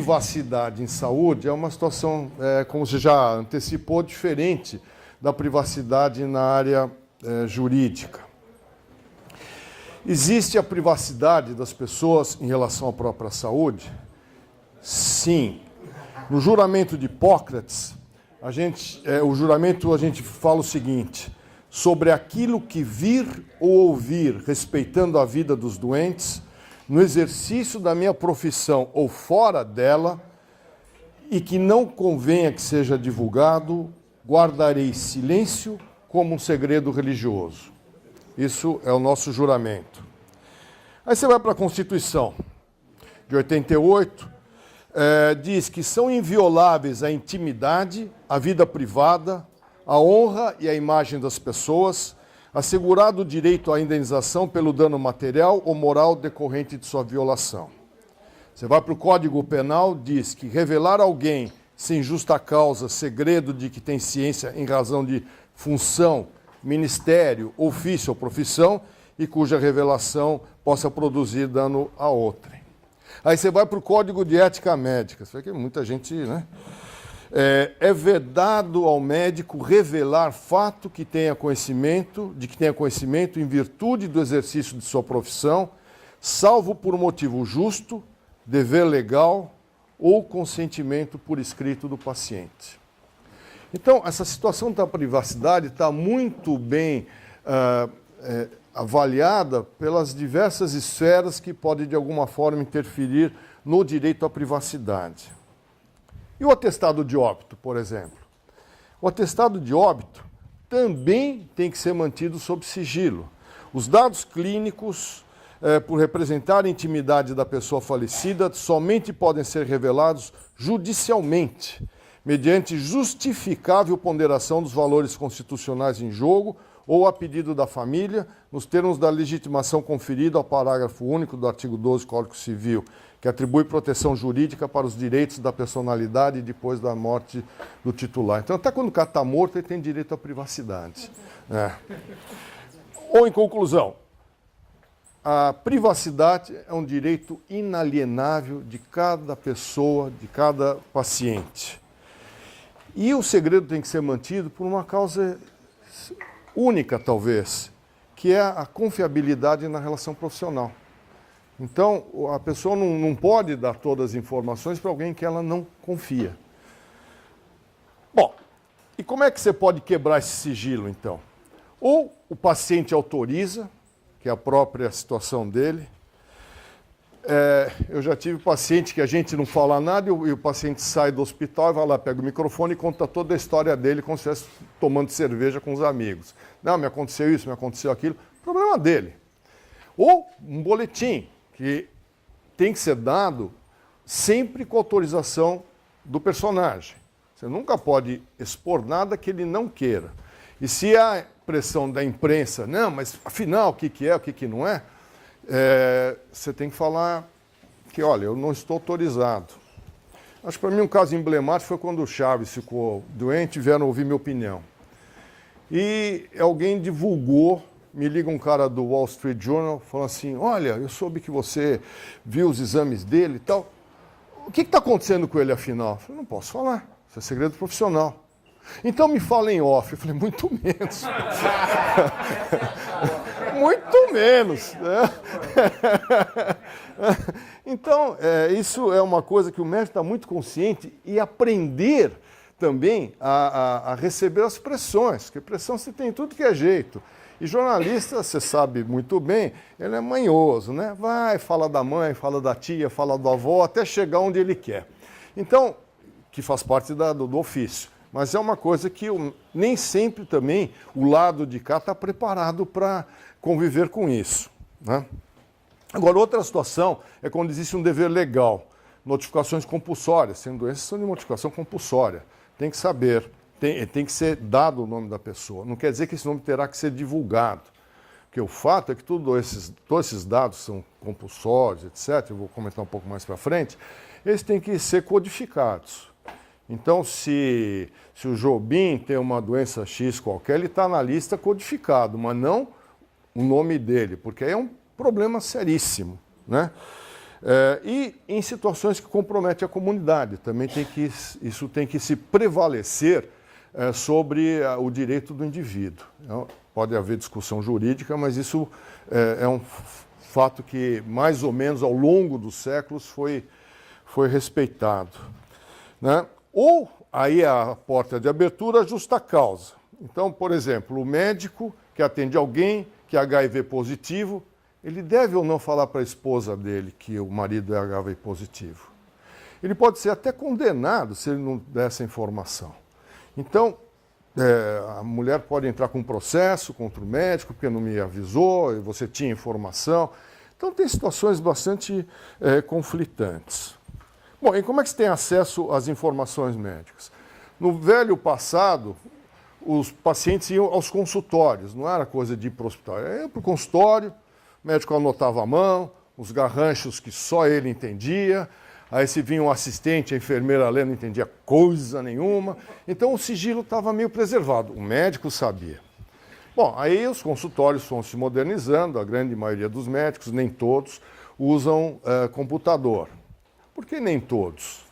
privacidade em saúde é uma situação, como você já antecipou, diferente da privacidade na área jurídica. Existe a privacidade das pessoas em relação à própria saúde? Sim. No juramento de Hipócrates, a gente fala o seguinte: sobre aquilo que vir ou ouvir, respeitando a vida dos doentes, no exercício da minha profissão ou fora dela, e que não convenha que seja divulgado, guardarei silêncio como um segredo religioso. Isso é o nosso juramento. Aí você vai para a Constituição de 88, diz que são invioláveis a intimidade, a vida privada, a honra e a imagem das pessoas, assegurado o direito à indenização pelo dano material ou moral decorrente de sua violação. Você vai para o Código Penal, diz que revelar alguém sem justa causa, segredo de que tem ciência em razão de função, ministério, ofício ou profissão, e cuja revelação possa produzir dano a outrem. Aí você vai para o Código de Ética Médica. Você vê que muita gente, né? É vedado ao médico revelar fato de que tenha conhecimento em virtude do exercício de sua profissão, salvo por motivo justo, dever legal ou consentimento por escrito do paciente. Então, essa situação da privacidade está muito bem avaliada pelas diversas esferas que podem, de alguma forma, interferir no direito à privacidade. E o atestado de óbito, por exemplo? O atestado de óbito também tem que ser mantido sob sigilo. Os dados clínicos, por representar a intimidade da pessoa falecida, somente podem ser revelados judicialmente, mediante justificável ponderação dos valores constitucionais em jogo ou a pedido da família, nos termos da legitimação conferida ao parágrafo único do artigo 12 do Código Civil, que atribui proteção jurídica para os direitos da personalidade depois da morte do titular. Então, até quando o cara está morto, ele tem direito à privacidade. Ou, em conclusão, a privacidade é um direito inalienável de cada pessoa, de cada paciente. E o segredo tem que ser mantido por uma causa única, talvez, que é a confiabilidade na relação profissional. Então, a pessoa não pode dar todas as informações para alguém que ela não confia. Bom, e como é que você pode quebrar esse sigilo, então? Ou o paciente autoriza, que é a própria situação dele. Eu já tive paciente que a gente não fala nada e o paciente sai do hospital e vai lá, pega o microfone e conta toda a história dele como se estivesse tomando cerveja com os amigos. Não, me aconteceu isso, me aconteceu aquilo. Problema dele. Ou um boletim, que tem que ser dado sempre com autorização do personagem. Você nunca pode expor nada que ele não queira. E se há pressão da imprensa, não, mas afinal, o que é, o que não é, você tem que falar que, olha, eu não estou autorizado. Acho que para mim um caso emblemático foi quando o Chaves ficou doente e vieram ouvir minha opinião. E alguém divulgou, me liga um cara do Wall Street Journal, falando assim, olha, eu soube que você viu os exames dele e tal. O que está acontecendo com ele, afinal? Eu falei, não posso falar, isso é segredo profissional. Então me fala em off. Eu falei, muito menos. Muito menos. Né? Então, isso é uma coisa que o médico está muito consciente e aprender também a receber as pressões, porque pressão você tem em tudo que é jeito. E jornalista, você sabe muito bem, ele é manhoso, né? Vai, fala da mãe, fala da tia, fala do avô, até chegar onde ele quer. Então, que faz parte do ofício. Mas é uma coisa que nem sempre também o lado de cá está preparado para conviver com isso. Né? Agora, outra situação é quando existe um dever legal. Notificações compulsórias, sendo doenças, são de notificação compulsória. Tem que saber, tem que ser dado o nome da pessoa. Não quer dizer que esse nome terá que ser divulgado. Porque o fato é que todos esses dados são compulsórios, etc., eu vou comentar um pouco mais para frente, eles têm que ser codificados. Então, se o Jobim tem uma doença X qualquer, ele está na lista codificado, mas não o nome dele, porque aí é um problema seríssimo. Né? E em situações que comprometem a comunidade. Também isso tem que se prevalecer sobre o direito do indivíduo. Então, pode haver discussão jurídica, mas isso é um fato que, mais ou menos, ao longo dos séculos foi respeitado. Né? Ou, aí a porta de abertura, a justa causa. Então, por exemplo, o médico que atende alguém que é HIV positivo, ele deve ou não falar para a esposa dele que o marido é HIV positivo. Ele pode ser até condenado se ele não der essa informação. Então, a mulher pode entrar com um processo contra o médico porque não me avisou, e você tinha informação. Então, tem situações bastante conflitantes. Bom, e como é que se tem acesso às informações médicas? No velho passado, os pacientes iam aos consultórios, não era coisa de ir para o hospital. Ia para o consultório, o médico anotava a mão, os garranchos que só ele entendia, aí se vinha um assistente, a enfermeira lendo, não entendia coisa nenhuma. Então o sigilo estava meio preservado, o médico sabia. Bom, aí os consultórios foram se modernizando, a grande maioria dos médicos, nem todos, usam computador. Por que nem todos?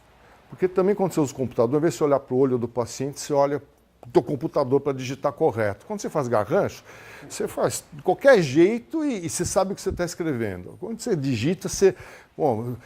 Porque também quando você usa o computador, ao invés de você olhar para o olho do paciente, você olha para o teu computador para digitar correto. Quando você faz garrancho, você faz de qualquer jeito e você sabe o que você está escrevendo. Quando você digita, você... Bom,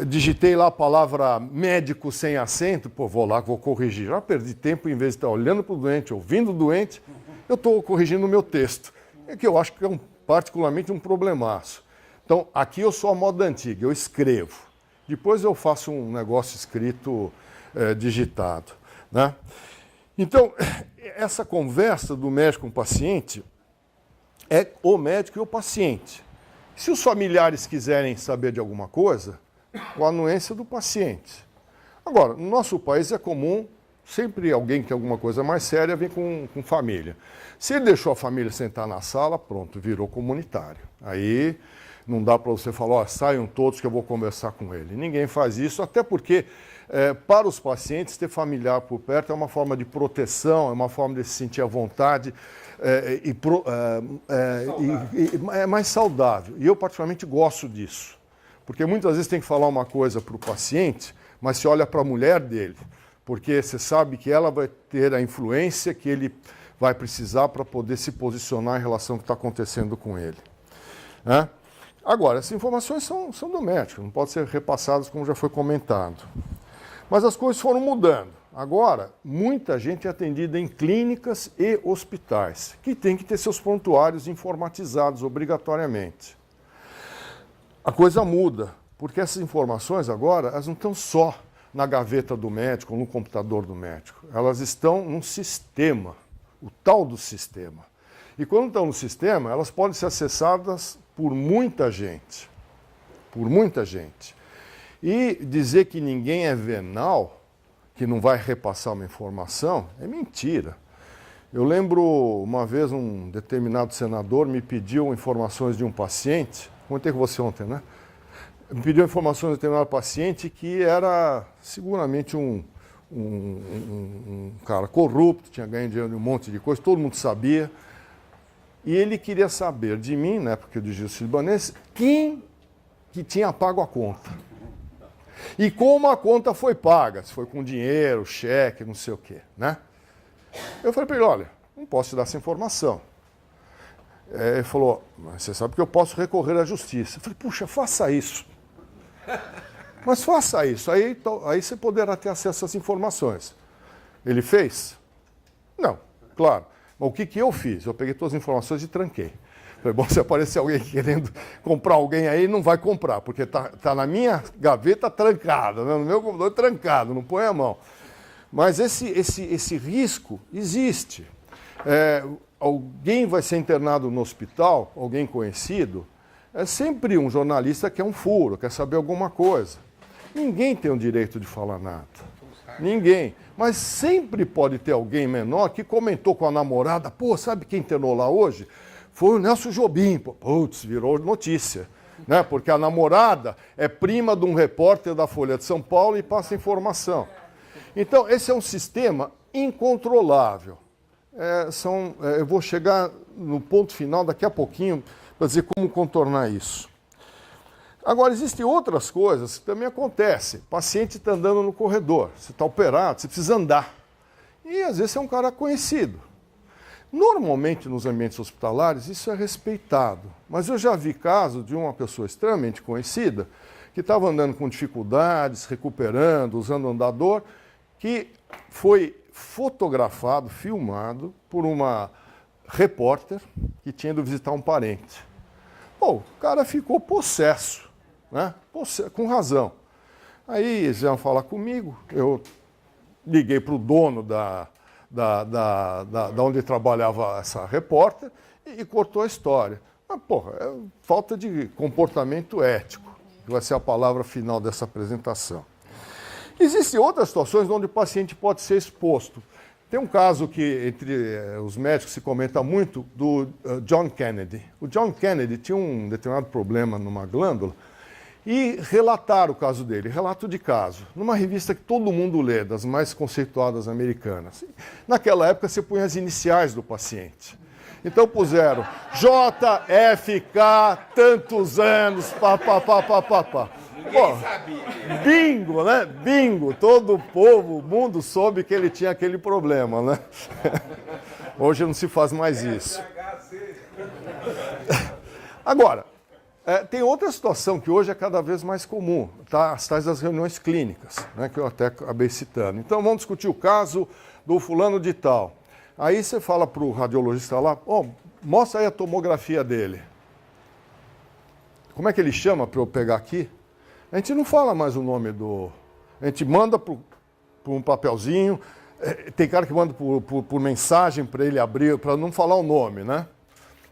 digitei lá a palavra médico sem acento, pô, vou lá, vou corrigir. Já perdi tempo, em vez de estar olhando para o doente, ouvindo o doente, eu estou corrigindo o meu texto. É que eu acho que é particularmente um problemaço. Então, aqui eu sou a moda antiga, eu escrevo. Depois eu faço um negócio escrito, digitado. Né? Então, essa conversa do médico com o paciente é o médico e o paciente. Se os familiares quiserem saber de alguma coisa, com a anuência do paciente. Agora, no nosso país é comum, sempre alguém que tem alguma coisa mais séria vem com família. Se ele deixou a família sentar na sala, pronto, virou comunitário. Aí não dá para você falar, ó, saiam todos que eu vou conversar com ele. Ninguém faz isso, até porque para os pacientes ter familiar por perto é uma forma de proteção, é uma forma de se sentir à vontade, é mais saudável. E eu particularmente gosto disso, porque muitas vezes tem que falar uma coisa para o paciente, mas se olha para a mulher dele, porque você sabe que ela vai ter a influência que ele vai precisar para poder se posicionar em relação ao que está acontecendo com ele. Né? Agora, essas informações são do médico, não podem ser repassadas como já foi comentado. Mas as coisas foram mudando. Agora, muita gente é atendida em clínicas e hospitais, que tem que ter seus prontuários informatizados obrigatoriamente. A coisa muda, porque essas informações agora, elas não estão só na gaveta do médico, ou no computador do médico. Elas estão num sistema, o tal do sistema. E quando estão no sistema, elas podem ser acessadas por muita gente. Por muita gente. E dizer que ninguém é venal, que não vai repassar uma informação, é mentira. Eu lembro uma vez um determinado senador me pediu informações de um paciente, comentei com você ontem, né? Me pediu informações de um determinado paciente que era seguramente um cara corrupto, tinha ganho dinheiro de um monte de coisa, todo mundo sabia. E ele queria saber de mim, né, porque eu dirigia o Sírio-Libanês, quem que tinha pago a conta. E como a conta foi paga, se foi com dinheiro, cheque, não sei o quê, né? Eu falei para ele, olha, não posso te dar essa informação. Ele falou, mas você sabe que eu posso recorrer à justiça. Eu falei, puxa, faça isso. Mas faça isso, aí você poderá ter acesso às informações. Ele fez? Não, claro. Mas o que eu fiz? Eu peguei todas as informações e tranquei. Falei, bom, se aparecer alguém querendo comprar alguém aí, não vai comprar, porque tá na minha gaveta trancada, né? No meu computador trancado, não põe a mão. Mas esse risco existe. Alguém vai ser internado no hospital, alguém conhecido, é sempre um jornalista que é um furo, quer saber alguma coisa. Ninguém tem o direito de falar nada. Ninguém. Mas sempre pode ter alguém menor que comentou com a namorada, pô, sabe quem internou lá hoje? Foi o Nelson Jobim. Putz, virou notícia. Né? Porque a namorada é prima de um repórter da Folha de São Paulo e passa informação. Então, esse é um sistema incontrolável. Eu vou chegar no ponto final daqui a pouquinho para dizer como contornar isso. Agora, existem outras coisas que também acontecem. O paciente está andando no corredor, você está operado, você precisa andar. E às vezes é um cara conhecido. Normalmente, nos ambientes hospitalares, isso é respeitado. Mas eu já vi caso de uma pessoa extremamente conhecida que estava andando com dificuldades, recuperando, usando andador, que foi fotografado, filmado por uma repórter que tinha ido visitar um parente. Pô, o cara ficou possesso, né? Com razão. Aí eles iam falar comigo, eu liguei para o dono da onde trabalhava essa repórter e cortou a história. Mas, porra, é falta de comportamento ético, que vai ser a palavra final dessa apresentação. Existem outras situações onde o paciente pode ser exposto. Tem um caso que entre os médicos se comenta muito do John Kennedy. O John Kennedy tinha um determinado problema numa glândula e relataram o caso dele, relato de caso, numa revista que todo mundo lê, das mais conceituadas americanas. Naquela época você punha as iniciais do paciente. Então puseram JFK, tantos anos, pá. Pô, bingo, né? Bingo. Todo o povo, o mundo soube que ele tinha aquele problema, né? Hoje não se faz mais isso. Agora, tem outra situação que hoje é cada vez mais comum, tá? As tais das reuniões clínicas, né? Que eu até acabei citando. Então vamos discutir o caso do fulano de tal. Aí você fala para o radiologista lá, mostra aí a tomografia dele. Como é que ele chama para eu pegar aqui? A gente não fala mais o nome do... A gente manda por um papelzinho, tem cara que manda por mensagem para ele abrir, para não falar o nome, né?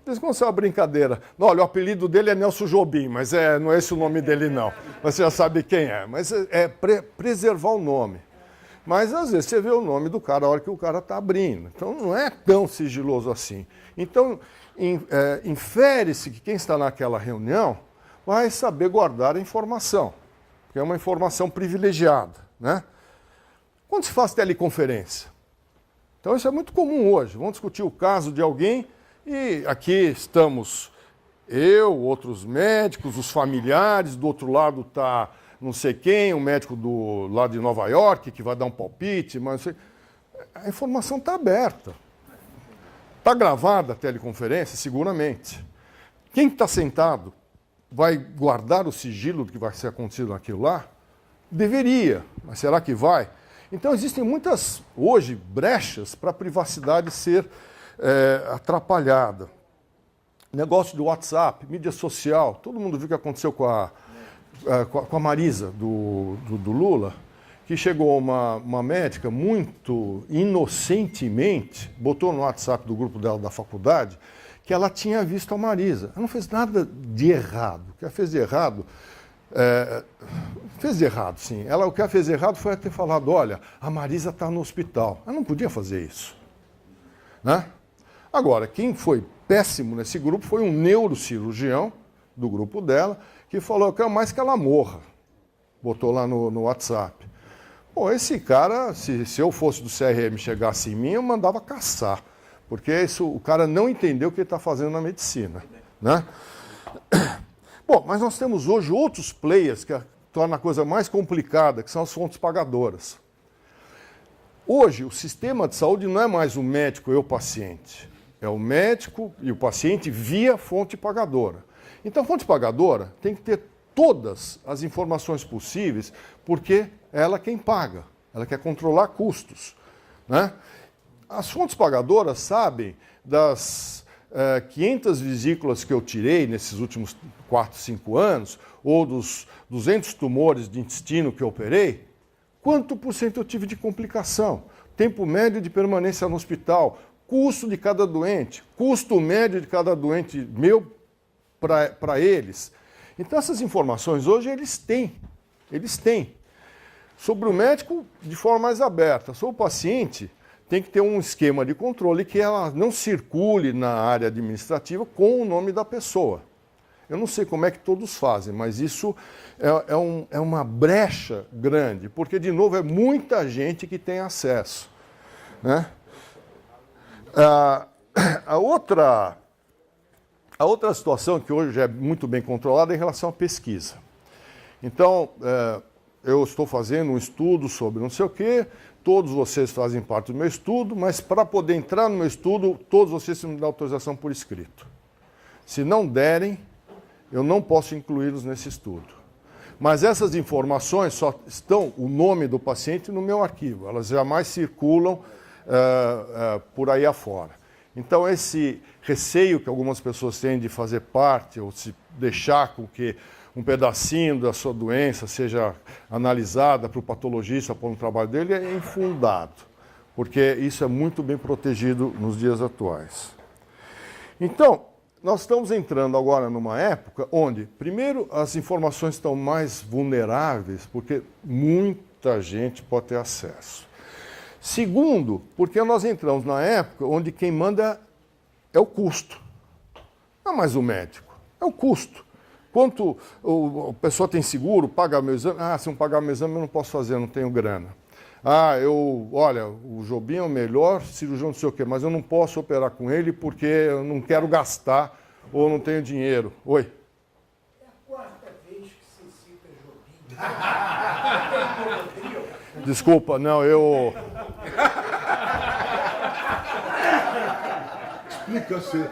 Eles começam uma brincadeira. Não, olha, o apelido dele é Nelson Jobim, mas não é esse o nome dele, não. Você já sabe quem é. Mas é preservar o nome. Mas, às vezes, você vê o nome do cara a hora que o cara está abrindo. Então, não é tão sigiloso assim. Então, infere-se que quem está naquela reunião vai saber guardar a informação, que é uma informação privilegiada, né? Quando se faz teleconferência? Então, isso é muito comum hoje. Vamos discutir o caso de alguém e aqui estamos eu, outros médicos, os familiares, do outro lado está não sei quem, um médico do lado de Nova York que vai dar um palpite, mas a informação está aberta. Está gravada a teleconferência? Seguramente. Quem está sentado vai guardar o sigilo do que vai ser acontecido naquilo lá? Deveria, mas será que vai? Então existem muitas, hoje, brechas para a privacidade ser atrapalhada. Negócio do WhatsApp, mídia social, todo mundo viu o que aconteceu com a Marisa, do Lula, que chegou uma médica muito inocentemente, botou no WhatsApp do grupo dela da faculdade, que ela tinha visto a Marisa. Ela não fez nada de errado. O que ela fez de errado, sim. O que ela fez de errado foi ter falado, olha, a Marisa está no hospital. Ela não podia fazer isso, né? Agora, quem foi péssimo nesse grupo foi um neurocirurgião do grupo dela, que falou, eu quero mais que ela morra. Botou lá no WhatsApp. Bom, esse cara, se eu fosse do CRM e chegasse em mim, eu mandava caçar. Porque o cara não entendeu o que ele está fazendo na medicina, né? Bom, mas nós temos hoje outros players que tornam a coisa mais complicada, que são as fontes pagadoras. Hoje, o sistema de saúde não é mais o médico e o paciente. É o médico e o paciente via fonte pagadora. Então, a fonte pagadora tem que ter todas as informações possíveis, porque é ela quem paga, ela quer controlar custos, né? As fontes pagadoras sabem das 500 vesículas que eu tirei nesses últimos 4, 5 anos, ou dos 200 tumores de intestino que eu operei, quanto por cento eu tive de complicação, tempo médio de permanência no hospital, custo de cada doente, custo médio de cada doente meu para eles. Então essas informações hoje eles têm. Sobre o médico, de forma mais aberta. Sobre o paciente, tem que ter um esquema de controle que ela não circule na área administrativa com o nome da pessoa. Eu não sei como é que todos fazem, mas isso é uma brecha grande, porque, de novo, é muita gente que tem acesso, né? A outra A outra situação que hoje é muito bem controlada é em relação à pesquisa. Então, eu estou fazendo um estudo sobre não sei o quê, todos vocês fazem parte do meu estudo, mas para poder entrar no meu estudo, todos vocês têm que me dar autorização por escrito. Se não derem, eu não posso incluí-los nesse estudo. Mas essas informações só estão, o nome do paciente, no meu arquivo. Elas jamais circulam por aí afora. Então, esse receio que algumas pessoas têm de fazer parte ou se deixar com que um pedacinho da sua doença seja analisada para o patologista pôr no trabalho dele é infundado, porque isso é muito bem protegido nos dias atuais. Então, nós estamos entrando agora numa época onde, primeiro, as informações estão mais vulneráveis, porque muita gente pode ter acesso. Segundo, porque nós entramos na época onde quem manda é o custo. Não é mais o médico, é o custo. Quanto a pessoa tem seguro, paga meu exame? Ah, se não pagar meu exame eu não posso fazer, eu não tenho grana. Ah, olha, o Jobim é o melhor cirurgião não sei o quê, mas eu não posso operar com ele porque eu não quero gastar ou não tenho dinheiro. Oi? É a quarta vez que você cita Jobim. Desculpa, não, eu... Explica-se.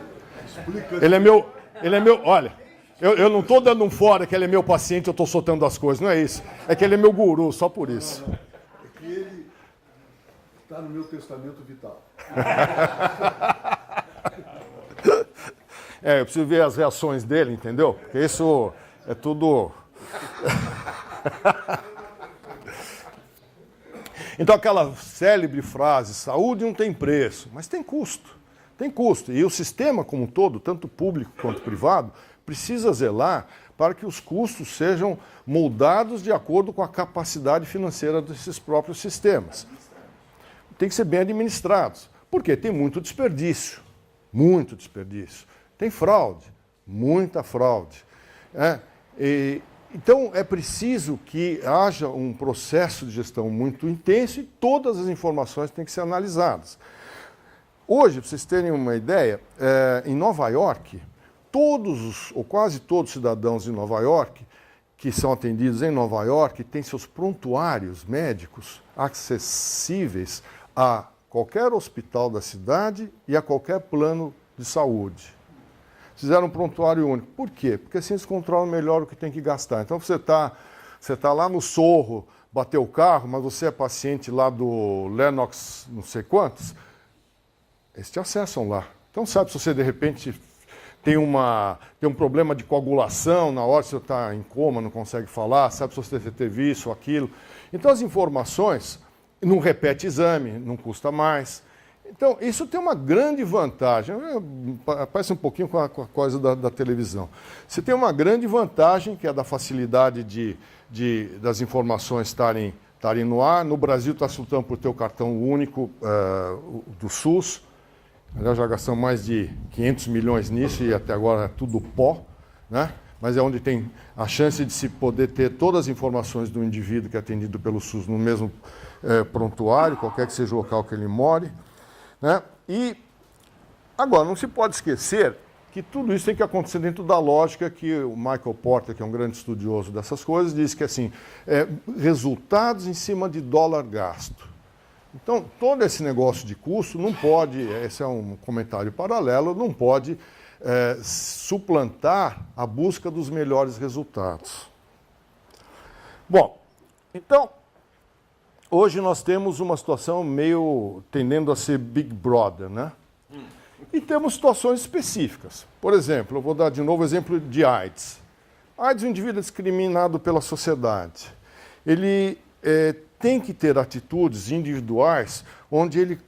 Ele é meu, olha... Eu não estou dando um fora que ele é meu paciente, eu estou soltando as coisas, não é isso. É que ele é meu guru, só por isso. Não. É que ele está no meu testamento vital. Eu preciso ver as reações dele, entendeu? Porque isso é tudo... Então aquela célebre frase, saúde não tem preço, mas tem custo. Tem custo. E o sistema como um todo, tanto público quanto privado, precisa zelar para que os custos sejam moldados de acordo com a capacidade financeira desses próprios sistemas. Tem que ser bem administrados, porque tem muito desperdício, tem fraude, muita fraude. Então é preciso que haja um processo de gestão muito intenso e todas as informações têm que ser analisadas. Hoje, para vocês terem uma ideia, em Nova York, todos, ou quase todos os cidadãos de Nova York, que são atendidos em Nova York, têm seus prontuários médicos acessíveis a qualquer hospital da cidade e a qualquer plano de saúde. Fizeram um prontuário único. Por quê? Porque assim eles controlam melhor o que tem que gastar. Então você tá lá no Sorro, bateu o carro, mas você é paciente lá do Lennox não sei quantos, eles te acessam lá. Então sabe se você de repente... Tem um problema de coagulação na hora que você está em coma, não consegue falar, sabe se você teve isso ou aquilo. Então as informações, não repete exame, não custa mais. Então isso tem uma grande vantagem, parece um pouquinho com a coisa da televisão. Você tem uma grande vantagem, que é da facilidade das informações estarem no ar. No Brasil está se lutando por ter o cartão único do SUS. Aliás, já gastamos mais de 500 milhões nisso e até agora é tudo pó, né? Mas é onde tem a chance de se poder ter todas as informações do indivíduo que é atendido pelo SUS no mesmo prontuário, qualquer que seja o local que ele more, né? E agora, não se pode esquecer que tudo isso tem que acontecer dentro da lógica que o Michael Porter, que é um grande estudioso dessas coisas, diz que assim, resultados em cima de dólar gasto. Então, todo esse negócio de custo não pode, esse é um comentário paralelo, não pode suplantar a busca dos melhores resultados. Bom, então, hoje nós temos uma situação meio tendendo a ser Big Brother, né? E temos situações específicas. Por exemplo, eu vou dar de novo o exemplo de AIDS. AIDS é um indivíduo discriminado pela sociedade. Ele tem que ter atitudes individuais onde ele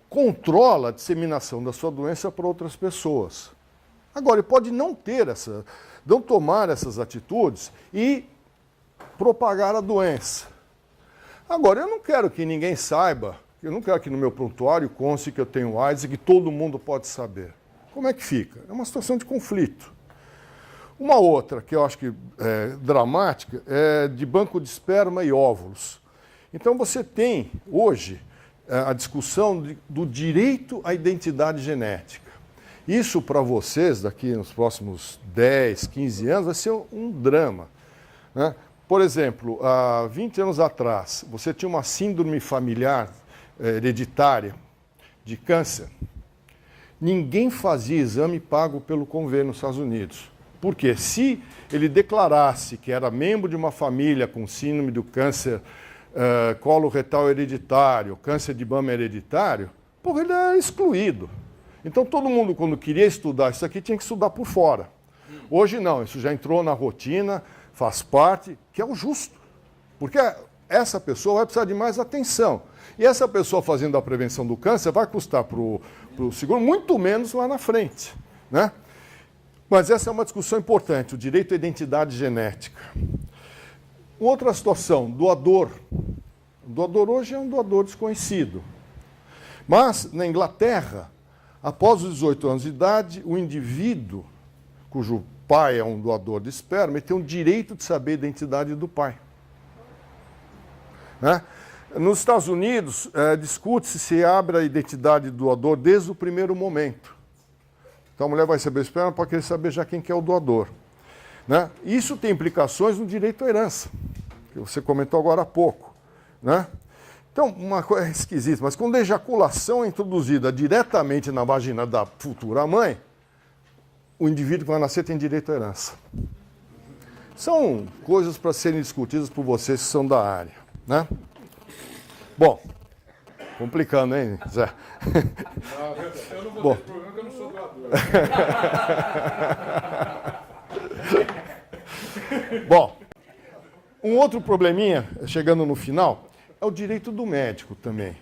controla a disseminação da sua doença para outras pessoas. Agora, ele pode não tomar essas atitudes e propagar a doença. Agora, eu não quero que ninguém saiba, eu não quero que no meu prontuário conste que eu tenho AIDS e que todo mundo pode saber. Como é que fica? É uma situação de conflito. Uma outra, que eu acho que é dramática, é de banco de esperma e óvulos. Então você tem, hoje, a discussão do direito à identidade genética. Isso para vocês, daqui nos próximos 10, 15 anos, vai ser um drama, né? Por exemplo, há 20 anos atrás, você tinha uma síndrome familiar hereditária de câncer. Ninguém fazia exame pago pelo convênio nos Estados Unidos. Por quê? Se ele declarasse que era membro de uma família com síndrome do câncer coloretal hereditário, câncer de mama hereditário, ele era excluído. Então todo mundo, quando queria estudar isso aqui, tinha que estudar por fora. Hoje não, isso já entrou na rotina, faz parte, que é o justo. Porque essa pessoa vai precisar de mais atenção. E essa pessoa fazendo a prevenção do câncer vai custar para o seguro muito menos lá na frente, né? Mas essa é uma discussão importante, o direito à identidade genética. Outra situação, doador. O doador hoje é um doador desconhecido. Mas, na Inglaterra, após os 18 anos de idade, o indivíduo cujo pai é um doador de esperma tem o direito de saber a identidade do pai, né? Nos Estados Unidos, discute-se se abre a identidade do doador desde o primeiro momento. Então a mulher vai receber o esperma para querer saber já quem que é o doador, né? Isso tem implicações no direito à herança, que você comentou agora há pouco, né? Então, uma coisa esquisita, mas quando a ejaculação é introduzida diretamente na vagina da futura mãe, o indivíduo que vai nascer tem direito à herança. São coisas para serem discutidas por vocês que são da área, né? Bom, complicando, hein, Zé? Eu não vou Bom. ter problema porque eu não sou doador. Bom, um outro probleminha, chegando no final, é o direito do médico também.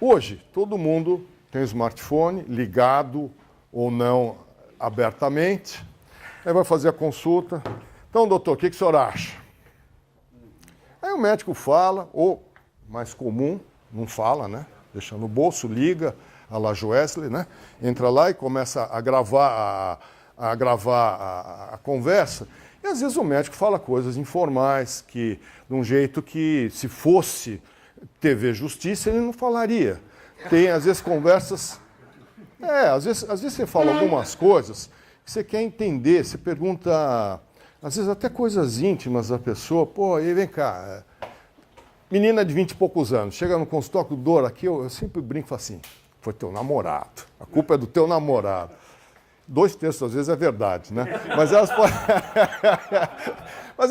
Hoje, todo mundo tem um smartphone ligado ou não abertamente, aí vai fazer a consulta. Então, doutor, o que o senhor acha? Aí o médico fala, ou mais comum, não fala, né? Deixa no bolso, liga, a la Joesley, né? Entra lá e começa a gravar a conversa. E às vezes o médico fala coisas informais, que de um jeito que, se fosse TV Justiça, ele não falaria. Tem, às vezes, conversas... às vezes você fala algumas coisas que você quer entender, você pergunta, às vezes até coisas íntimas da pessoa. Pô, e vem cá, menina de 20 e poucos anos, chega no consultório com dor aqui, eu sempre brinco e falo assim, foi teu namorado, a culpa é do teu namorado. 2/3 às vezes é verdade, né? Mas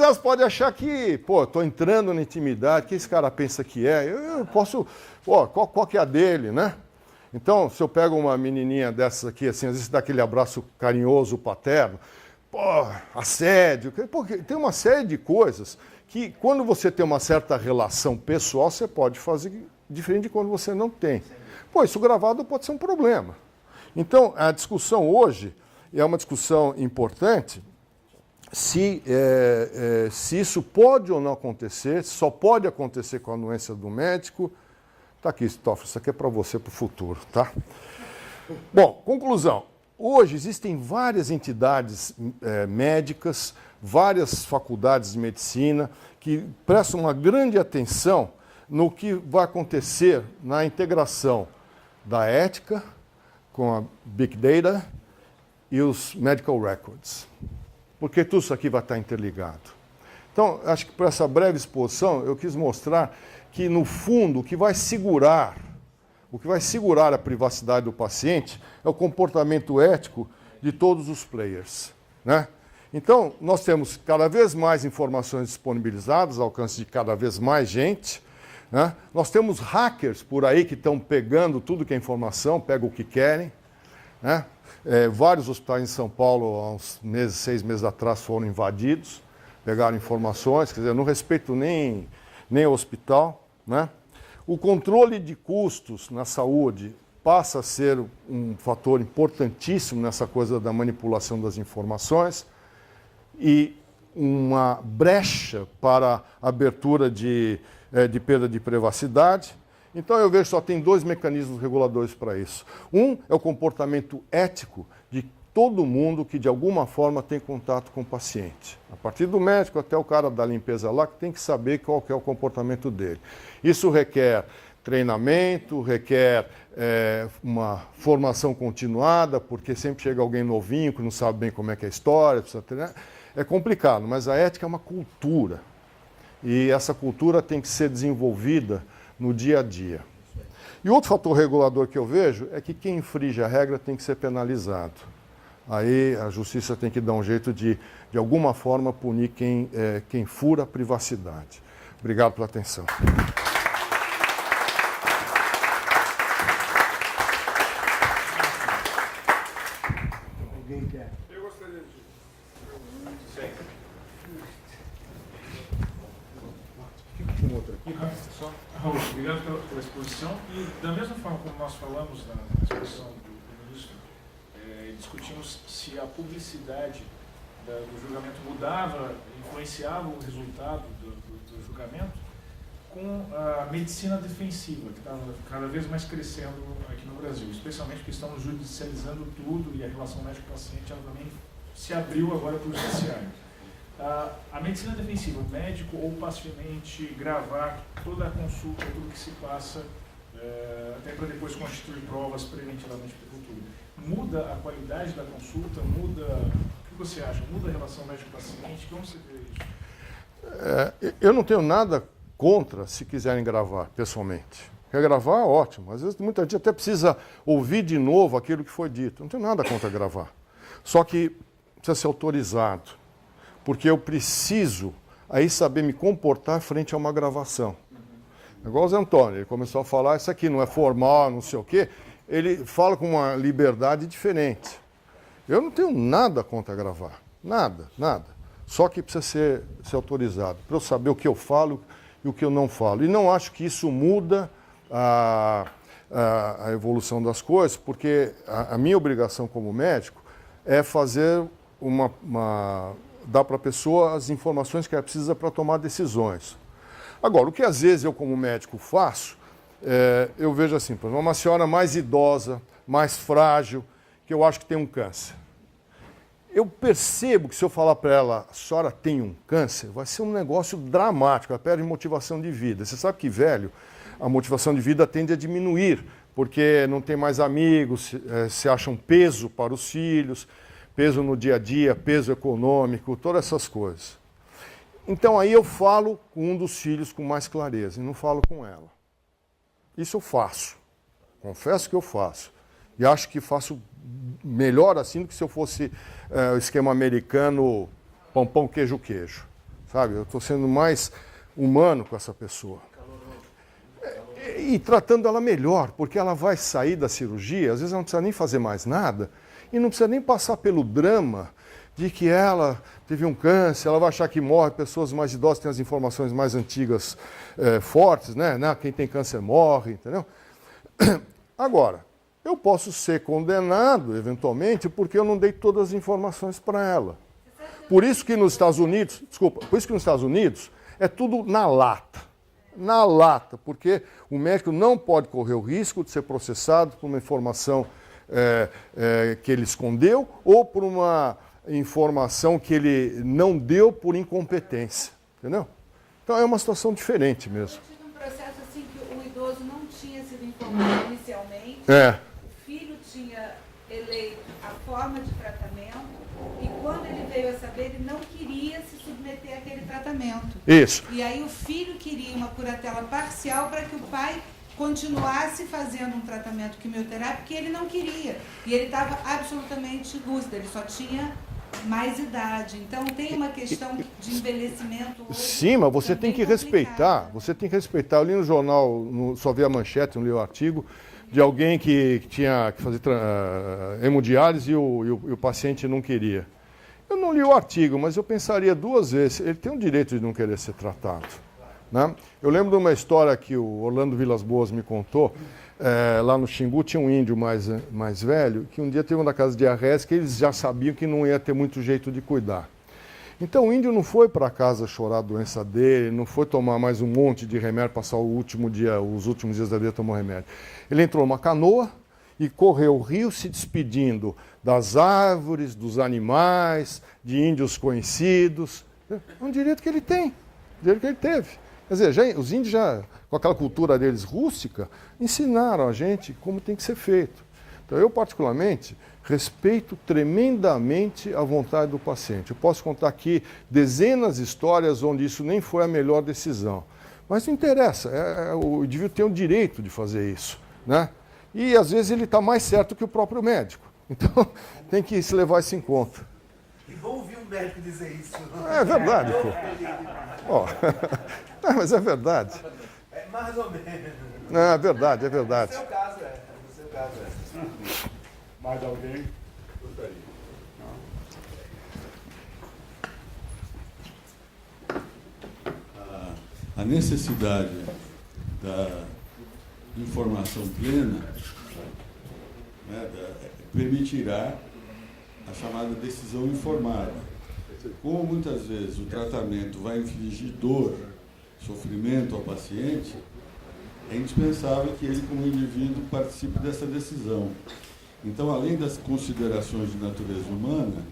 elas podem achar que, pô, estou entrando na intimidade, que esse cara pensa que é, eu posso, pô, qual que é a dele, né? Então, se eu pego uma menininha dessas aqui, assim, às vezes dá aquele abraço carinhoso, paterno, pô, assédio, pô, tem uma série de coisas que, quando você tem uma certa relação pessoal, você pode fazer diferente de quando você não tem. Pô, isso gravado pode ser um problema. Então, a discussão hoje é uma discussão importante se isso pode ou não acontecer, só pode acontecer com a anuência do médico. Está aqui, Stoffel, isso aqui é para você, para o futuro, tá? Bom, conclusão. Hoje existem várias entidades médicas, várias faculdades de medicina que prestam uma grande atenção no que vai acontecer na integração da ética com a Big Data e os Medical Records. Porque tudo isso aqui vai estar interligado. Então, acho que por essa breve exposição, eu quis mostrar que, no fundo, o que vai segurar a privacidade do paciente é o comportamento ético de todos os players, né? Então, nós temos cada vez mais informações disponibilizadas ao alcance de cada vez mais gente, né? Nós temos hackers por aí que estão pegando tudo que é informação, pegam o que querem, né? Vários hospitais em São Paulo, há uns 6 meses atrás, foram invadidos, pegaram informações, quer dizer, não respeito nem o hospital, né? O controle de custos na saúde passa a ser um fator importantíssimo nessa coisa da manipulação das informações e uma brecha para a abertura de perda de privacidade. Então eu vejo que só tem 2 mecanismos reguladores para isso. Um é o comportamento ético de todo mundo que de alguma forma tem contato com o paciente. A partir do médico até o cara da limpeza lá, que tem que saber qual que é o comportamento dele. Isso requer treinamento, requer uma formação continuada, porque sempre chega alguém novinho que não sabe bem como é que é a história, precisa treinar. É complicado, mas a ética é uma cultura. E essa cultura tem que ser desenvolvida no dia a dia. E outro fator regulador que eu vejo é que quem infringe a regra tem que ser penalizado. Aí a justiça tem que dar um jeito de alguma forma, punir quem fura a privacidade. Obrigado pela atenção. Alguém quer? Eu gostaria de... Raul, obrigado pela exposição. E da mesma forma como nós falamos na exposição do ministro, discutimos se a publicidade do julgamento mudava, influenciava o resultado do julgamento, com a medicina defensiva, que estava cada vez mais crescendo aqui no Brasil, especialmente porque estamos judicializando tudo e a relação médico-paciente ela também se abriu agora para o judiciário. A medicina defensiva, o médico ou paciente gravar toda a consulta, tudo que se passa, até para depois constituir provas preventivamente para o futuro. Muda a qualidade da consulta, muda... O que você acha? Muda a relação médico-paciente? Como você vê isso? Eu não tenho nada contra se quiserem gravar pessoalmente. Quer gravar, ótimo. Às vezes muita gente até precisa ouvir de novo aquilo que foi dito. Não tenho nada contra gravar. Só que precisa ser autorizado. Porque eu preciso aí saber me comportar frente a uma gravação. Igual o Zé Antônio, ele começou a falar, isso aqui não é formal, não sei o quê. Ele fala com uma liberdade diferente. Eu não tenho nada contra gravar. Nada, nada. Só que precisa ser autorizado, para eu saber o que eu falo e o que eu não falo. E não acho que isso muda a evolução das coisas, porque a minha obrigação como médico é fazer dar para a pessoa as informações que ela precisa para tomar decisões. Agora, o que às vezes eu como médico faço, eu vejo assim, por exemplo, uma senhora mais idosa, mais frágil, que eu acho que tem um câncer. Eu percebo que se eu falar para ela, a senhora tem um câncer, vai ser um negócio dramático, ela perde motivação de vida. Você sabe que velho, a motivação de vida tende a diminuir, porque não tem mais amigos, se acha um peso para os filhos, peso no dia a dia, peso econômico, todas essas coisas. Então aí eu falo com um dos filhos com mais clareza, e não falo com ela. Isso eu faço, confesso que eu faço. E acho que faço melhor assim do que se eu fosse o esquema americano pão, queijo, queijo. Sabe? Eu estou sendo mais humano com essa pessoa. E tratando ela melhor, porque ela vai sair da cirurgia, às vezes ela não precisa nem fazer mais nada, e não precisa nem passar pelo drama de que ela teve um câncer, ela vai achar que morre, pessoas mais idosas têm as informações mais antigas fortes, né? Quem tem câncer morre, entendeu? Agora, eu posso ser condenado, eventualmente, porque eu não dei todas as informações para ela. Por isso que nos Estados Unidos, é tudo na lata. Na lata, porque o médico não pode correr o risco de ser processado por uma informação que ele escondeu ou por uma informação que ele não deu por incompetência. Entendeu? Então é uma situação diferente mesmo. Eu tive um processo assim que o idoso não tinha sido informado inicialmente. O filho tinha eleito a forma de tratamento e quando ele veio a saber, ele não queria se submeter àquele tratamento. Isso. E aí o filho queria uma curatela parcial para que o pai continuasse fazendo um tratamento quimioterápico que ele não queria. E ele estava absolutamente lúcido, ele só tinha mais idade. Então tem uma questão de envelhecimento hoje. Sim, mas você tem que respeitar. Você tem que respeitar. Eu li no jornal, só vi a manchete, não li o artigo, de alguém que tinha que fazer hemodiálise e o paciente não queria. Eu não li o artigo, mas eu pensaria duas vezes. Ele tem o direito de não querer ser tratado. Né? Eu lembro de uma história que o Orlando Vilas Boas me contou. Lá no Xingu tinha um índio mais velho, que um dia teve uma casa de diarreia que eles já sabiam que não ia ter muito jeito de cuidar. Então o índio não foi para casa chorar a doença dele, não foi tomar mais um monte de remédio, passar os últimos dias da vida tomando remédio. Ele entrou numa canoa e correu o rio se despedindo das árvores, dos animais, de índios conhecidos. É um direito que ele tem, direito que ele teve. Quer dizer, os índios já, com aquela cultura deles rústica, ensinaram a gente como tem que ser feito. Então, eu, particularmente, respeito tremendamente a vontade do paciente. Eu posso contar aqui dezenas de histórias onde isso nem foi a melhor decisão. Mas não interessa, o indivíduo tem o direito de fazer isso, né? E, às vezes, ele está mais certo que o próprio médico. Então, tem que se levar isso em conta. E vou ouvir um médico dizer isso. É verdade, pô. Ó, não, mas é verdade. É mais ou menos. Não, é verdade, é verdade. No seu caso é. No seu caso é. Mais alguém? Gostaria. A necessidade da informação plena, né, permitirá a chamada decisão informada. Como muitas vezes o tratamento vai infligir dor, sofrimento ao paciente, é indispensável que ele, como indivíduo, participe dessa decisão. Então, além das considerações de natureza humana,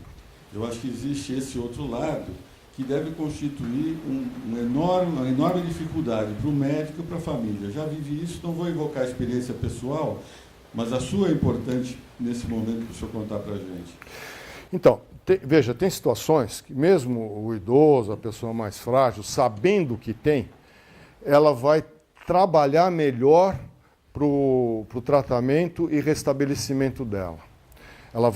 eu acho que existe esse outro lado que deve constituir uma enorme dificuldade para o médico e para a família. Já vivi isso, não vou invocar a experiência pessoal, mas a sua é importante nesse momento para o senhor contar para a gente. Então, veja, tem situações que mesmo o idoso, a pessoa mais frágil, sabendo o que tem, ela vai trabalhar melhor para o tratamento e restabelecimento dela. Ela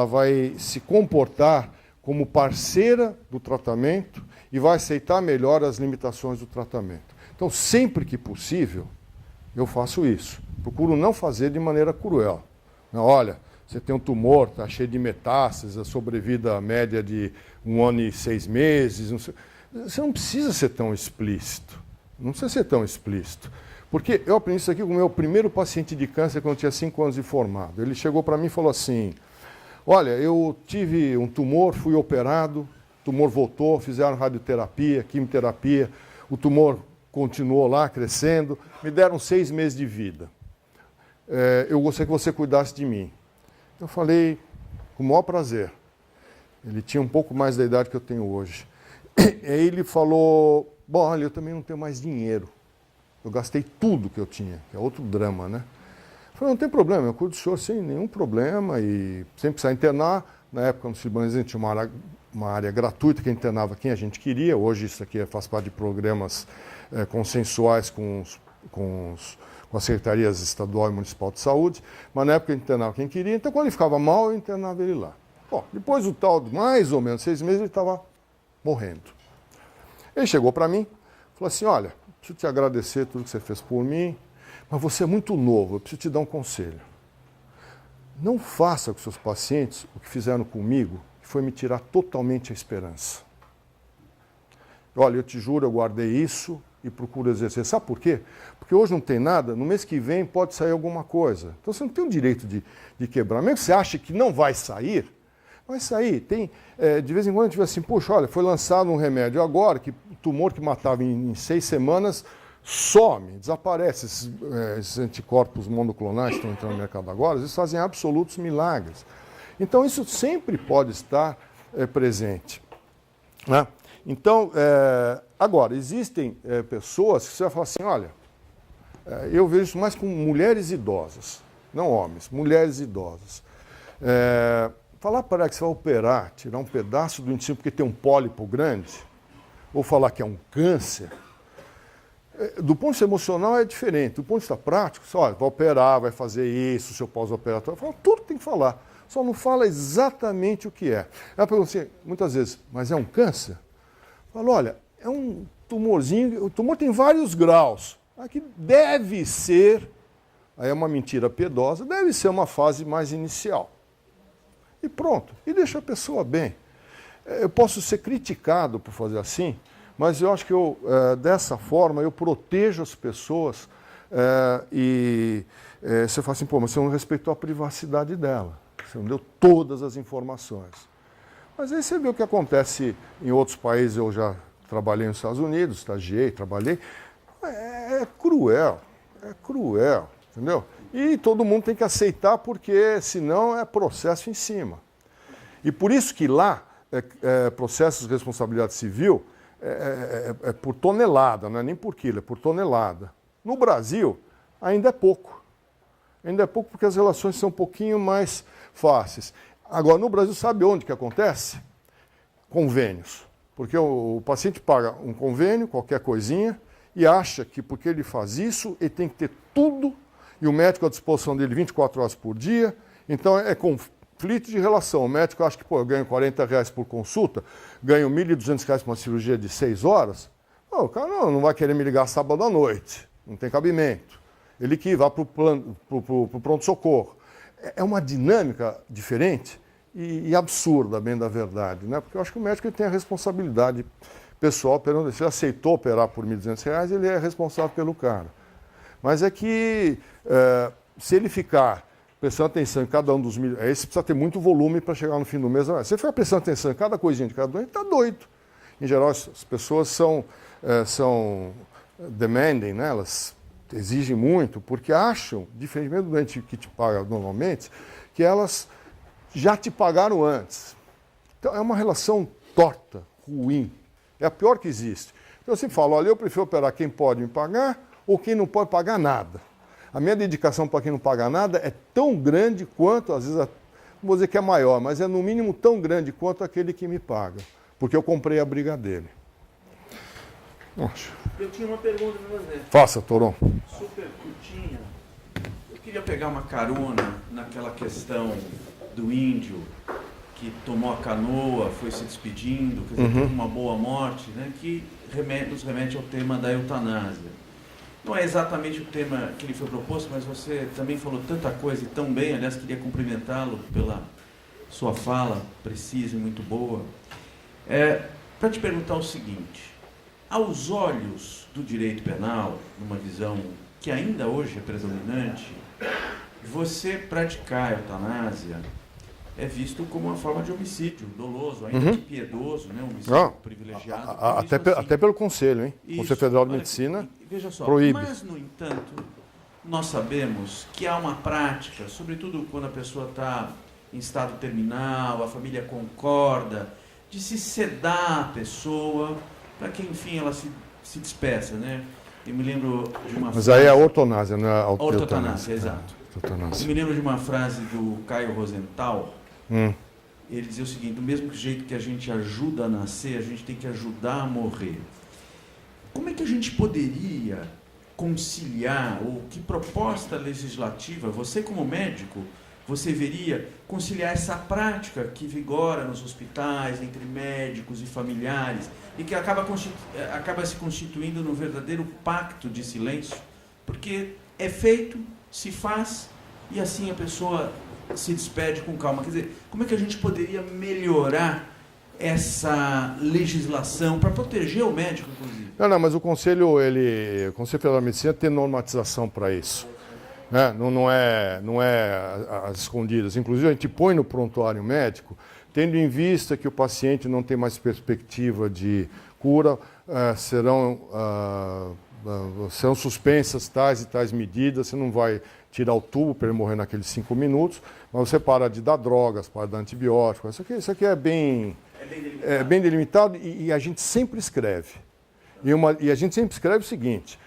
vai se comportar como parceira do tratamento e vai aceitar melhor as limitações do tratamento. Então, sempre que possível, eu faço isso. Procuro não fazer de maneira cruel. Olha, você tem um tumor, está cheio de metástases, a sobrevida média de 1 ano e 6 meses. Você não precisa ser tão explícito. Não precisa ser tão explícito. Porque eu aprendi isso aqui com o meu primeiro paciente de câncer quando eu tinha 5 anos de formado. Ele chegou para mim e falou assim: olha, eu tive um tumor, fui operado, o tumor voltou, fizeram radioterapia, quimioterapia, o tumor continuou lá crescendo, me deram 6 meses de vida. Eu gostaria que você cuidasse de mim. Eu falei, com o maior prazer. Ele tinha um pouco mais da idade que eu tenho hoje. Aí ele falou, bom, olha, eu também não tenho mais dinheiro. Eu gastei tudo que eu tinha, que é outro drama, né? Eu falei, não tem problema, eu cuido do senhor sem nenhum problema e sem precisar internar. Na época, no Cibanês, a gente tinha uma área gratuita que internava quem a gente queria. Hoje isso aqui faz parte de programas consensuais com as secretarias estadual e municipal de saúde, mas na época eu internava quem queria, então quando ele ficava mal, eu internava ele lá. Bom, depois do tal de mais ou menos 6 meses, ele estava morrendo. Ele chegou para mim, falou assim, olha, preciso te agradecer tudo que você fez por mim, mas você é muito novo, eu preciso te dar um conselho. Não faça com seus pacientes o que fizeram comigo, que foi me tirar totalmente a esperança. Olha, eu te juro, eu guardei isso e procuro exercer. Sabe por quê? Porque hoje não tem nada, no mês que vem pode sair alguma coisa. Então você não tem o direito de quebrar. Mesmo que você ache que não vai sair, vai sair. Tem, de vez em quando a gente vê assim, puxa, olha, foi lançado um remédio agora, que o tumor que matava em 6 semanas some, desaparece. Esses anticorpos monoclonais que estão entrando no mercado agora, eles fazem absolutos milagres. Então isso sempre pode estar presente, né? Então, agora, existem pessoas que você vai falar assim, olha, eu vejo isso mais com mulheres idosas, não homens, mulheres idosas. Falar para ela que você vai operar, tirar um pedaço do intestino porque tem um pólipo grande, ou falar que é um câncer, do ponto de vista emocional é diferente. Do ponto de vista prático, você olha, vai operar, vai fazer isso, seu pós-operatório, fala tudo que tem que falar, só não fala exatamente o que é. Ela pergunta assim, muitas vezes, mas é um câncer? Fala, olha, é um tumorzinho, o tumor tem vários graus. Aqui deve ser, aí é uma mentira piedosa, deve ser uma fase mais inicial. E pronto, e deixa a pessoa bem. Eu posso ser criticado por fazer assim, mas eu acho que dessa forma eu protejo as pessoas você fala assim, pô, mas você não respeitou a privacidade dela, você não deu todas as informações. Mas aí você vê o que acontece em outros países, eu já trabalhei nos Estados Unidos, estagiei, trabalhei. É cruel, entendeu? E todo mundo tem que aceitar, porque senão é processo em cima. E por isso que lá, processos de responsabilidade civil, é por tonelada, não é nem por quilo, é por tonelada. No Brasil, ainda é pouco. Ainda é pouco porque as relações são um pouquinho mais fáceis. Agora, no Brasil, sabe onde que acontece? Convênios. Porque o paciente paga um convênio, qualquer coisinha, e acha que porque ele faz isso, ele tem que ter tudo, e o médico à disposição dele 24 horas por dia. Então, é conflito de relação. O médico acha que, pô, eu ganho R$40 por consulta, ganho R$1.200 por uma cirurgia de 6 horas. Pô, o cara não vai querer me ligar sábado à noite. Não tem cabimento. Ele que vá para o pronto-socorro. É uma dinâmica diferente e absurda, bem da verdade, né? Porque eu acho que o médico ele tem a responsabilidade pessoal. Se ele aceitou operar por R$1.200, ele é responsável pelo cara. Mas é que, se ele ficar prestando atenção em cada um dos mil... Esse precisa ter muito volume para chegar no fim do mês. Se ele ficar prestando atenção em cada coisinha de cada doente, está doido. Em geral, as pessoas são demanding, né? Elas exigem muito, porque acham, diferentemente do doente que te paga normalmente, que elas já te pagaram antes. Então, é uma relação torta, ruim. É a pior que existe. Então, eu sempre falo, olha, eu prefiro operar quem pode me pagar ou quem não pode pagar nada. A minha dedicação para quem não paga nada é tão grande quanto, às vezes, não vou dizer que é maior, mas é no mínimo tão grande quanto aquele que me paga. Porque eu comprei a briga dele. Nossa. Eu tinha uma pergunta para fazer. Faça, Toron. Super curtinha. Eu queria pegar uma carona naquela questão do índio que tomou a canoa, foi se despedindo, quer dizer, teve uma boa morte, né, que nos remete ao tema da eutanásia. Não é exatamente o tema que lhe foi proposto, mas você também falou tanta coisa e tão bem, aliás, queria cumprimentá-lo pela sua fala precisa e muito boa. Para te perguntar o seguinte, aos olhos do direito penal, numa visão que ainda hoje é predominante, você praticar a eutanásia é visto como uma forma de homicídio doloso, ainda que piedoso, né? Homicídio privilegiado. Até pelo Conselho, hein? Isso. Conselho Federal de Olha, Medicina veja só, proíbe. Mas, no entanto, nós sabemos que há uma prática, sobretudo quando a pessoa está em estado terminal, a família concorda, de se sedar a pessoa para que, enfim, ela se despeça, né? Eu me lembro de uma Mas aí é a ortonásia, não é a ortotanásia, exato. Eutanásia. Eu me lembro de uma frase do Caio Rosenthal. Ele dizia o seguinte: do mesmo jeito que a gente ajuda a nascer, a gente tem que ajudar a morrer. Como é que a gente poderia conciliar, ou que proposta legislativa, você como médico, você veria conciliar essa prática que vigora nos hospitais, entre médicos e familiares, e que acaba se constituindo no verdadeiro pacto de silêncio, porque é feito, se faz, e assim a pessoa se despede com calma. Quer dizer, como é que a gente poderia melhorar essa legislação para proteger o médico, inclusive? Não, mas o Conselho Federal de Medicina tem normatização para isso. Né? Não é às escondidas. Inclusive, a gente põe no prontuário médico, tendo em vista que o paciente não tem mais perspectiva de cura, serão suspensas tais e tais medidas. Você não vai tirar o tubo para ele morrer naqueles 5 minutos, mas você para de dar drogas, para de dar antibióticos. Isso aqui é bem delimitado e a gente sempre escreve. E a gente sempre escreve o seguinte: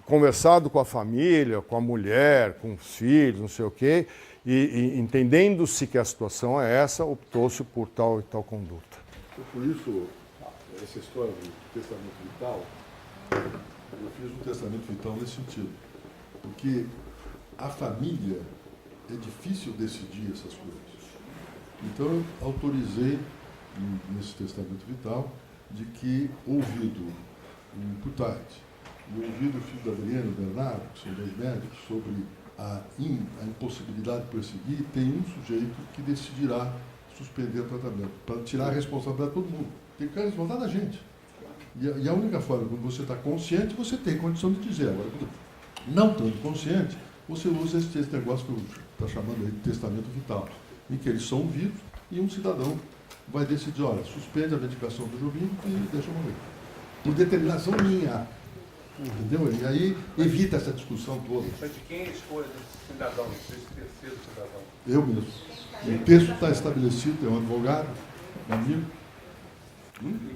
conversado com a família, com a mulher, com os filhos, não sei o quê, e entendendo-se que a situação é essa, optou-se por tal e tal conduta. Por isso, essa história do testamento vital, eu fiz um testamento vital nesse sentido. Porque a família é difícil decidir essas coisas. Então, eu autorizei, nesse testamento vital, de que, ouvido o imputado e ouvido o filho da Adriana, o Bernardo, que são 2 médicos, sobre a impossibilidade de prosseguir, tem um sujeito que decidirá suspender o tratamento, para tirar a responsabilidade de todo mundo. Tem que ficar a responsabilidade da gente. E a única forma, quando você está consciente, você tem condição de dizer. Agora, não estando consciente, você usa esse negócio que eu estou chamando aí de testamento vital, em que eles são ouvidos e um cidadão vai decidir, olha, suspende a medicação do Jovim e deixa eu morrer. Por determinação minha. Entendeu? E aí evita essa discussão toda. Mas de quem é a escolha desse cidadão, desse terceiro cidadão? Eu mesmo. O texto está estabelecido, é um advogado, um amigo.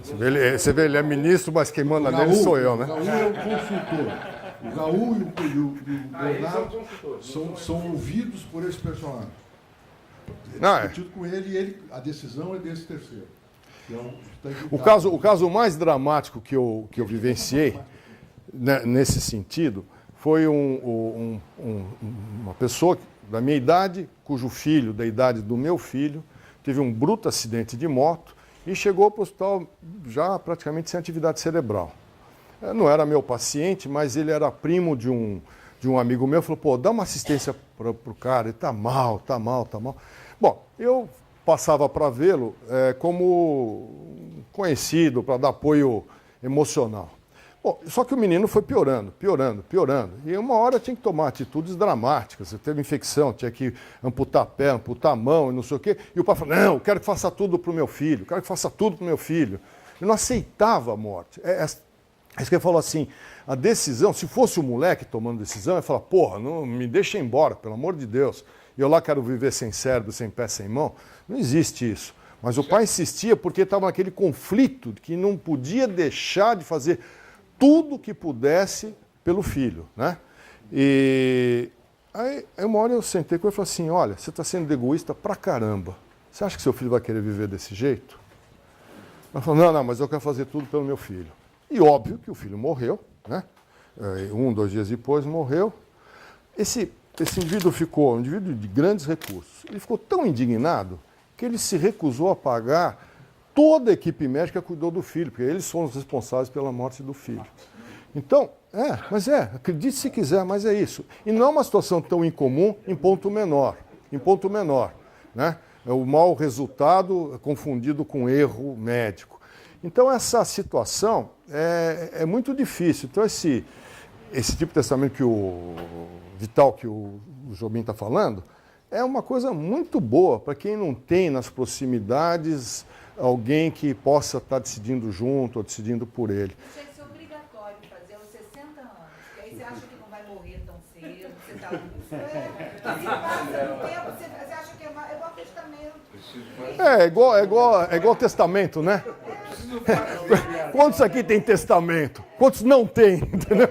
Você vê, ele é ministro, mas quem manda nele sou eu, né? O Raul é o consultor. O Raul e o Bernardo são ouvidos por esse personagem. Não, é. Discutido com ele, a decisão é desse terceiro. Então, O caso mais dramático que eu vivenciei, né, nesse sentido, foi uma pessoa da minha idade, cujo filho, da idade do meu filho, teve um bruto acidente de moto e chegou para o hospital já praticamente sem atividade cerebral. Não era meu paciente, mas ele era primo de um amigo meu, falou, pô, dá uma assistência para o cara, ele tá mal. Bom, eu passava para vê-lo como conhecido, para dar apoio emocional. Bom, só que o menino foi piorando. E uma hora tinha que tomar atitudes dramáticas. Você teve infecção, tinha que amputar a perna, amputar a mão e não sei o quê. E o pai falou, não, eu quero que faça tudo para o meu filho, Ele não aceitava a morte. É isso que ele falou assim, a decisão, se fosse o moleque tomando decisão, ele ia falar, porra, não me deixa embora, pelo amor de Deus. E eu lá quero viver sem cérebro, sem pé, sem mão. Não existe isso. Mas o pai insistia porque estava naquele conflito que não podia deixar de fazer tudo que pudesse pelo filho, né? E aí uma hora eu sentei com ele e falei assim, olha, você está sendo egoísta pra caramba. Você acha que seu filho vai querer viver desse jeito? Ela falou, não, mas eu quero fazer tudo pelo meu filho. E óbvio que o filho morreu, né? 2 dias depois morreu. Esse indivíduo ficou, um indivíduo de grandes recursos, ele ficou tão indignado que ele se recusou a pagar toda a equipe médica que cuidou do filho, porque eles foram os responsáveis pela morte do filho. Então, acredite se quiser, mas é isso. E não é uma situação tão incomum em ponto menor, né? É o mau resultado confundido com erro médico. Então, essa situação é muito difícil. Então, esse tipo de testamento que o Vital, que o Jobim está falando, é uma coisa muito boa para quem não tem nas proximidades alguém que possa estar decidindo junto ou decidindo por ele. Isso é obrigatório fazer aos 60 anos, porque aí você acha que não vai morrer tão cedo, você está se passa no tempo, você acha que é igual testamento. É igual testamento, né? Quantos aqui tem testamento? Quantos não tem? Entendeu?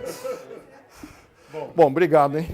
Bom, obrigado, hein?